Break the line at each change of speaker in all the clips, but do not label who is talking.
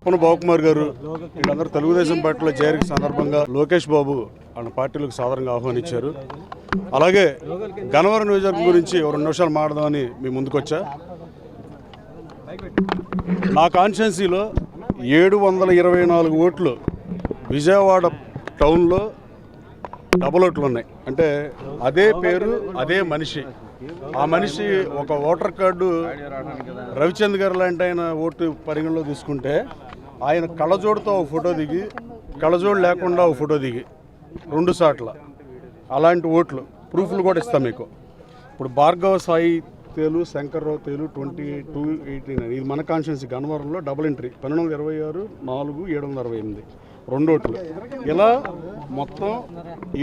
కుప్పన బాబుకుమార్ గారు వీళ్ళందరూ తెలుగుదేశం పార్టీలో చేరిక సందర్భంగా లోకేష్ బాబు వాళ్ళ పార్టీలకు సాధారణంగా ఆహ్వానించారు. అలాగే గన్నవరం నియోజకవర్గం గురించి 2 నిమిషాలు మాట్లాడదామని మీ ముందుకొచ్చా. నా కాన్స్టిట్యున్సీలో 724 ఓట్లు విజయవాడ టౌన్లో డబుల్ ఓట్లు ఉన్నాయి. అంటే అదే పేరు అదే మనిషి. ఆ మనిషి ఒక ఓటర్ కార్డు రవిచంద్ర గారు లాంటి ఆయన ఓటు పరిగణలో తీసుకుంటే ఆయన కళ్ళజోడుతో ఒక ఫోటో దిగి కళ్ళజోడు లేకుండా ఒక ఫోటో దిగి 2 సార్లు అలాంటి ఓట్లు ప్రూఫ్లు కూడా ఇస్తాం మీకు. ఇప్పుడు భార్గవ సాయి తేలు శంకర్రావు తేలు 2289 ఇది మన కాన్స్టిట్యున్సీ గన్నవరంలో డబుల్ ఎంట్రీ 1226 4 768 2 ఓట్లు. ఇలా మొత్తం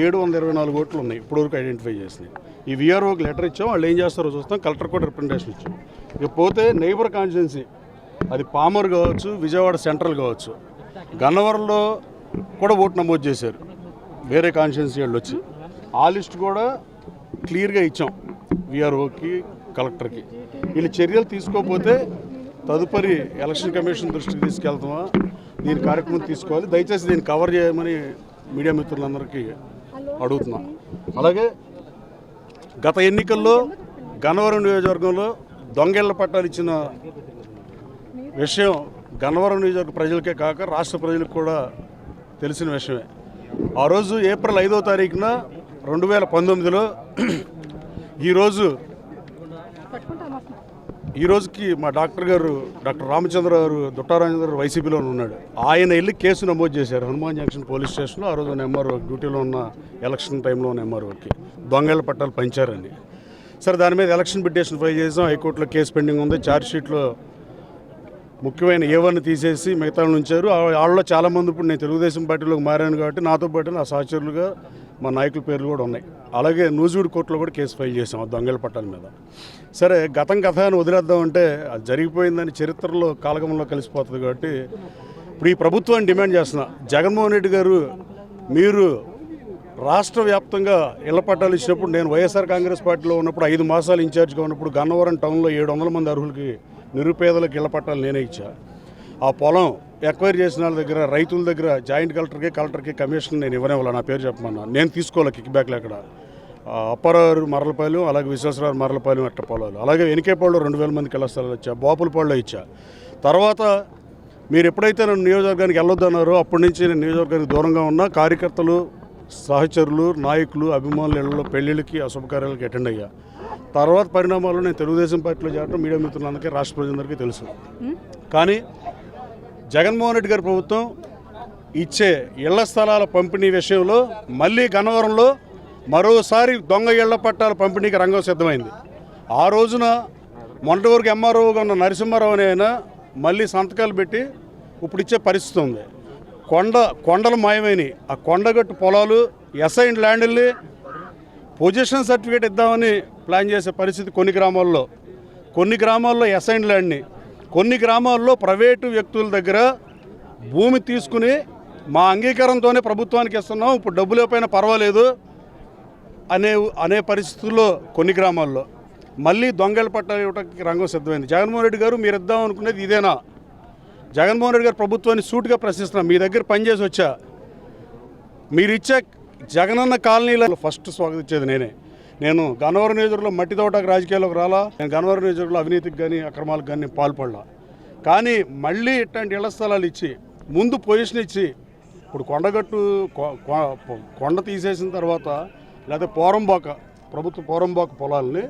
724 ఓట్లు ఉన్నాయి ఇప్పటివరకు ఐడెంటిఫై చేసినాయి. ఈ విఆర్ఓకి లెటర్ ఇచ్చాం, వాళ్ళు ఏం చేస్తారో చూస్తాం. కలెక్టర్ కూడా రిప్రజెంటేషన్ ఇచ్చాం. ఇక పోతే నైబర్ కాన్స్టిట్యున్సీ అది పామర్ కావచ్చు, విజయవాడ సెంట్రల్ కావచ్చు, గన్నవరంలో కూడా ఓటు నమోదు చేశారు వేరే కాన్స్టిట్యున్సీ వాళ్ళు వచ్చి. ఆ లిస్ట్ కూడా క్లియర్గా ఇచ్చాం విఆర్ఓకి కలెక్టర్కి. వీళ్ళు చర్యలు తీసుకోకపోతే తదుపరి ఎలక్షన్ కమిషన్ దృష్టికి తీసుకెళ్తామా, దీని కార్యక్రమం తీసుకోవాలి. దయచేసి దీన్ని కవర్ చేయమని మీడియా మిత్రులందరికీ అడుగుతున్నా. అలాగే గత ఎన్నికల్లో గన్నవరం నియోజకవర్గంలో దొంగేళ్ల పట్టాలు ఇచ్చిన విషయం గన్నవరం నియోజకవర్గ ప్రజలకే కాక రాష్ట్ర ప్రజలకు కూడా తెలిసిన విషయమే. ఆ రోజు ఏప్రిల్ 5వ తారీఖున 2019లో ఈ రోజుకి మా డాక్టర్ రామచంద్ర గారు దుట్టారాజేంద్ర గారు వైసీపీలో ఉన్నాడు. ఆయన వెళ్ళి కేసు నమోదు చేశారు హనుమాన్ జంక్షన్ పోలీస్ స్టేషన్లో. ఆ రోజు ఎంఆర్ఓ డ్యూటీలో ఉన్న ఎలక్షన్ టైంలో ఉన్న ఎంఆర్ఓకి దొంగేళ్ల పట్టాలు పంచారని. సరే, దాని మీద ఎలక్షన్ పిటిషన్ ఫైల్ చేసాం. హైకోర్టులో కేసు పెండింగ్ ఉంది. ఛార్జ్షీట్లో ముఖ్యమైన ఏవన్నీ తీసేసి మిగతా ఉంచారు. వాళ్ళలో చాలామంది ఇప్పుడు నేను తెలుగుదేశం పార్టీలోకి మారాను కాబట్టి నాతో పాటు నా సహచరులుగా మా నాయకుల పేర్లు కూడా ఉన్నాయి. అలాగే నూజివీడు కోర్టులో కూడా కేసు ఫైల్ చేసాం ఆ దొంగల పట్టాల మీద. సరే, గతం కథ అని వదిలేద్దామంటే అది జరిగిపోయిందని చరిత్రలో కాలగమంలో కలిసిపోతుంది. కాబట్టి ఇప్పుడు ఈ ప్రభుత్వాన్ని డిమాండ్ చేస్తున్నా, జగన్మోహన్ రెడ్డి గారు మీరు రాష్ట్ర వ్యాప్తంగా ఇళ్ల పట్టాలు ఇచ్చినప్పుడు, నేను వైఎస్ఆర్ కాంగ్రెస్ పార్టీలో ఉన్నప్పుడు 5 మాసాలు ఇన్ఛార్జ్గా ఉన్నప్పుడు గన్నవరం టౌన్లో 700 మంది అర్హులకి నిరుపేదలకు ఇళ్ల పట్టాలు నేనే ఇచ్చా. ఆ పొలం ఎక్వైర్ చేసిన వాళ్ళ దగ్గర, రైతుల దగ్గర జాయింట్ కలెక్టర్కి కమిషన్ నేను ఇవ్వనివ్వాలి. నా పేరు చెప్పమన్నా, నేను తీసుకోవాలి కిక్ బ్యాక్లు. అక్కడ అప్పారావు మరలపాలెం, అలాగే విశ్వేశ్వరరావు మరలపాలెం అట్ట పొలాలు, అలాగే వెనికేపాడులో 2000 మందికి ఇళ్ల స్థలాలు ఇచ్చా, బాపులపాడులో ఇచ్చా. తర్వాత మీరు ఎప్పుడైతే నన్ను నియోజకవర్గానికి వెళ్ళొద్దన్నారో అప్పటి నుంచి నేను నియోజకవర్గానికి దూరంగా ఉన్న కార్యకర్తలు, సహచరులు, నాయకులు, అభిమానుల ఇళ్లలో పెళ్లిళ్ళకి, అశుభకార్యాలకి అటెండ్ అయ్యా. తర్వాత పరిణామాలు నేను తెలుగుదేశం పార్టీలో చేరడం మీడియా మిత్రులందరికీ, రాష్ట్ర ప్రజలందరికీ తెలుసు. కానీ జగన్మోహన్ రెడ్డి గారి ప్రభుత్వం ఇచ్చే ఇళ్ల స్థలాల పంపిణీ విషయంలో మళ్ళీ గన్నవరంలో మరోసారి దొంగ ఇళ్ల పట్టాల పంపిణీకి రంగం సిద్ధమైంది. ఆ రోజున మొన్నటి వరకు ఎంఆర్ఓగా ఉన్న నరసింహారావు అనే ఆయన మళ్ళీ సంతకాలు పెట్టి ఇప్పుడు ఇచ్చే పరిస్థితి ఉంది. కొండలు మాయమైనవి. ఆ కొండగట్టు పొలాలు, అసైన్డ్ ల్యాండ్ని పొజిషన్ సర్టిఫికేట్ ఇద్దామని ప్లాన్ చేసే పరిస్థితి కొన్ని గ్రామాల్లో అసైన్డ్ ల్యాండ్ని, కొన్ని గ్రామాల్లో ప్రైవేటు వ్యక్తుల దగ్గర భూమి తీసుకుని మా అంగీకారంతోనే ప్రభుత్వానికి ఇస్తున్నాం, ఇప్పుడు డబ్బులు లేకపోయినా పర్వాలేదు అనే పరిస్థితుల్లో కొన్ని గ్రామాల్లో మళ్ళీ దొంగల పట్టాలు ఇవ్వడానికి రంగం సిద్ధమైంది. జగన్మోహన్ రెడ్డి గారు మీరు ఇద్దాం అనుకునేది ఇదేనా? జగన్మోహన్ రెడ్డి గారు ప్రభుత్వాన్ని సూటిగా ప్రశ్నిస్తున్నాం. మీ దగ్గర పనిచేసి వచ్చా, మీరు ఇచ్చే జగనన్న కాలనీలో ఫస్ట్ స్వాగతించేది నేనే. నేను గన్నవరం నియోజకవర్గంలో మట్టి తోటకు రాజకీయాల్లోకి రాలా. నేను గన్నవరం నియోజకవర్గంలో అవినీతికి కానీ అక్రమాలకు కానీ పాల్పడలా. కానీ మళ్ళీ ఇట్లాంటి ఇళ్ల స్థలాలు ఇచ్చి ముందు పొజిషన్ ఇచ్చి, ఇప్పుడు కొండ తీసేసిన తర్వాత లేకపోతే ప్రభుత్వ పోరంబాక పొలాలని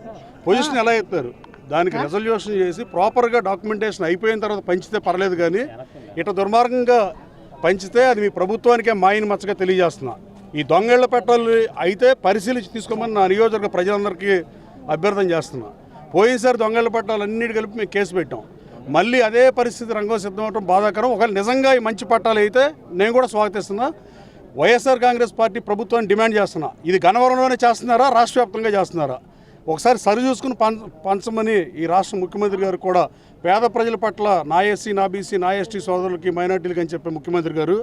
పొజిషన్ ఎలా ఎత్తారు, దానికి రెజల్యూషన్ చేసి ప్రాపర్గా డాక్యుమెంటేషన్ అయిపోయిన తర్వాత పంచితే పర్లేదు. కానీ ఇట్లా దుర్మార్గంగా పంచితే అది మీ ప్రభుత్వానికే మాయని మచ్చగా తెలియజేస్తున్నా. ఈ దొంగేళ్ల పట్టాలు అయితే పరిశీలించి తీసుకోమని నా నియోజకవర్గ ప్రజలందరికీ అభ్యర్థన చేస్తున్నా. పోయినసారి దొంగేళ్ల పట్టాలు అన్నిటి కలిపి మేము కేసు పెట్టాం. మళ్ళీ అదే పరిస్థితి రంగం సిద్ధం అవడం బాధాకరం. ఒకవేళ నిజంగా ఈ మంచి పట్టాలు అయితే నేను కూడా స్వాగతిస్తున్నా. వైఎస్ఆర్ కాంగ్రెస్ పార్టీ ప్రభుత్వాన్ని డిమాండ్ చేస్తున్నా, ఇది గన్నవరంలోనే చేస్తున్నారా, రాష్ట్ర వ్యాప్తంగా చేస్తున్నారా? ఒకసారి సరి చూసుకుని పంచమని ఈ రాష్ట్ర ముఖ్యమంత్రి గారు కూడా పేద ప్రజల పట్ల నా ఎస్సీ, నా బీసీ, నా ఎస్టీ సోదరులకి, మైనార్టీలకి అని చెప్పే ముఖ్యమంత్రి గారు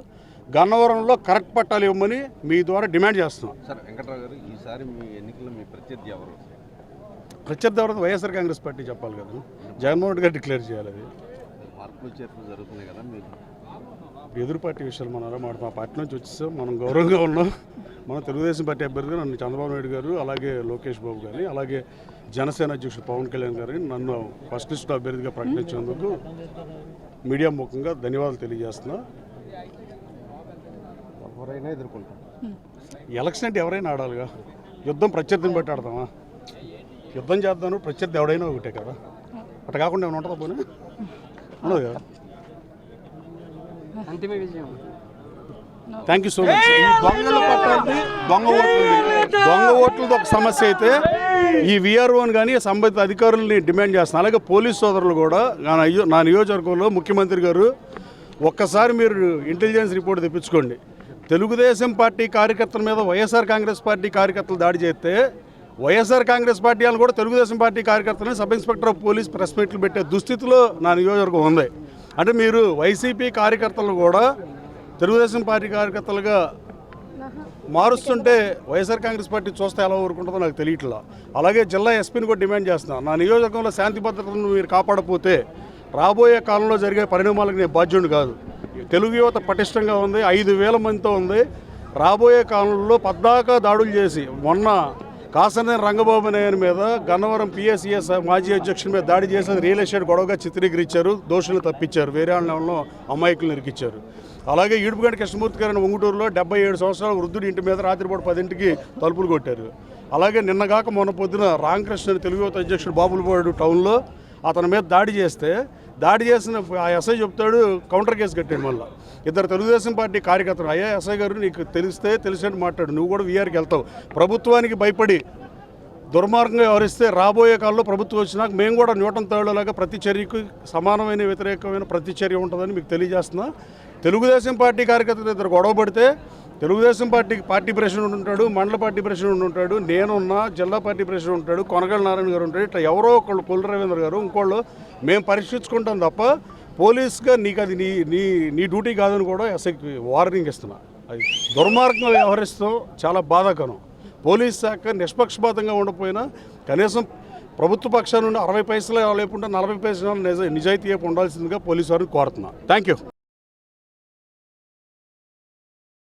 గన్నవరంలో కరెక్ట్ పట్టాలు ఇవ్వమని మీ ద్వారా డిమాండ్ చేస్తున్నాం.
సార్ వెంకట్రావు గారు, ఈసారి మీ ఎన్నికల్లో మీ ప్రత్యర్థి ఎవరు?
ప్రత్యర్థి ఎవరు? వైఎస్ఆర్ కాంగ్రెస్ పార్టీ చెప్పాలి కదా, జగన్మోహన్ రెడ్డి గారు డిక్లేర్ చేయాలి. అది
మార్పులు చేర్పులు జరుగుతున్నాయి కదా మీరు
ఎదురు పార్టీ విషయాలు మనం మా పార్టీ నుంచి వచ్చేసాం, మనం గౌరవంగా ఉన్నాం. మనం తెలుగుదేశం పార్టీ అభ్యర్థిగా నన్ను చంద్రబాబు నాయుడు గారు, అలాగే లోకేష్ బాబు గారిని, అలాగే జనసేన అధ్యక్షుడు పవన్ కళ్యాణ్ గారిని నన్ను ఫస్ట్ లిస్టులో అభ్యర్థిగా ప్రకటించినందుకు మీడియా ముఖంగా ధన్యవాదాలు తెలియజేస్తున్నా.
ఎవరైనా ఎదుర్కొంటాం.
ఎలక్షన్ అంటే ఎవరైనా ఆడాలిగా, యుద్ధం ప్రత్యర్థిని బట్టి ఆడతామా? యుద్ధం చేద్దాను, ప్రత్యర్థి ఎవడైనా ఒకటే కదా, అట్లా కాకుండా ఏమైనా ఉంటుందా? పోనీ ఉండదు కదా.
అంతిమ విజయం.
Thank you so much. ఈ దొంగల పట్టాలి, దొంగ ఓట్లది ఒక సమస్య అయితే ఈ విఆర్ఓని కానీ సంబంధిత అధికారులని డిమాండ్ చేస్తున్నాను. అలాగే పోలీస్ సోదరులు కూడా నా నియోజకవర్గంలో ముఖ్యమంత్రి గారు ఒక్కసారి మీరు ఇంటెలిజెన్స్ రిపోర్ట్ తెప్పించుకోండి. తెలుగుదేశం పార్టీ కార్యకర్తల మీద వైఎస్ఆర్ కాంగ్రెస్ పార్టీ కార్యకర్తలు దాడి చేస్తే వైఎస్ఆర్ కాంగ్రెస్ పార్టీ వాళ్ళు కూడా తెలుగుదేశం పార్టీ కార్యకర్తలని sub inspector of police press మీట్లు పెట్టే దుస్థితిలో నా నియోజకవర్గం ఉంది. అంటే మీరు వైసీపీ కార్యకర్తలు కూడా తెలుగుదేశం పార్టీ కార్యకర్తలుగా మారుస్తుంటే వైఎస్ఆర్ కాంగ్రెస్ పార్టీ చూస్తే ఎలా ఊరుకుంటుందో నాకు తెలియట్లా. అలాగే జిల్లా ఎస్పీని కూడా డిమాండ్ చేస్తున్నాను. నా నియోజకవర్గంలో శాంతి భద్రతలను మీరు కాపాడకపోతే రాబోయే కాలంలో జరిగే పరిణామాలకు నేను బాధ్యుడిని కాదు. తెలుగు యువత పటిష్టంగా ఉంది, 5,000 మందితో ఉంది. రాబోయే కాలంలో పద్దాకా దాడులు చేసి మొన్న కాసనేని రంగబాబు నాయుడు మీద గన్నవరం పిఎస్సిఎస్ మాజీ అధ్యక్షుడి మీద దాడి చేసి అది రియల్ ఎస్టేట్ గొడవగా చిత్రీకరించారు, దోషులను తప్పించారు, వేరే వాళ్ళలో అమాయకులను ఇరికిచ్చారు. అలాగే ఈడుపుగంటి కృష్ణమూర్తి గారిని ఒంగుటూరులో 77 సంవత్సరాల వృద్ధుడి ఇంటి మీద రాత్రిపూట 10ంటికి తలుపులు కొట్టారు. అలాగే నిన్నగాక మొన్న పొద్దున రామకృష్ణ తెలుగు యువత అధ్యక్షుడు బాపులపాడు టౌన్లో అతని మీద దాడి చేసిన ఆ ఎస్ఐ చెప్తాడు కౌంటర్ కేసు కట్టాడు. మళ్ళీ ఇద్దరు తెలుగుదేశం పార్టీ కార్యకర్తలు, అయ్యా ఎస్ఐ గారు నీకు తెలిసినట్టు మాట్లాడు, నువ్వు కూడా వీఆర్కి వెళ్తావు. ప్రభుత్వానికి భయపడి దుర్మార్గంగా వ్యవహరిస్తే రాబోయే కాలంలో ప్రభుత్వం వచ్చినాక మేము కూడా న్యూటన్ థర్డ్లాగా ప్రతి చర్యకు సమానమైన వ్యతిరేకమైన ప్రతి చర్య ఉంటుందని మీకు తెలియజేస్తున్నా. తెలుగుదేశం పార్టీ కార్యకర్తలు ఇద్దరు గొడవ పడితే తెలుగుదేశం పార్టీ ప్రెసిడెంట్ ఉంటాడు, మండల పార్టీ ప్రెసిడెంట్ ఉంటాడు, నేనున్నా, జిల్లా పార్టీ ప్రెసిడెంట్ ఉంటాడు, కొనగళ్ళ నారాయణ గారు ఉంటాడు, ఇట్లా ఎవరో ఒకళ్ళు కొల్లు రవీంద్ర గారు ఇంకోళ్ళు మేము పరీక్షించుకుంటాం తప్ప పోలీస్గా నీకు అది నీ డ్యూటీ కాదని కూడా ఎస్ఐకి వార్నింగ్ ఇస్తున్నా. అది దుర్మార్గంగా వ్యవహరిస్తాం, చాలా బాధాకరం. పోలీస్ శాఖ నిష్పక్షపాతంగా ఉండకపోయినా కనీసం ప్రభుత్వ పక్షాల నుండి 60 పైసలు లేకుండా 40 పైసలు నిజాయితీ ఉండాల్సిందిగా పోలీసు వారిని కోరుతున్నా. Thank you.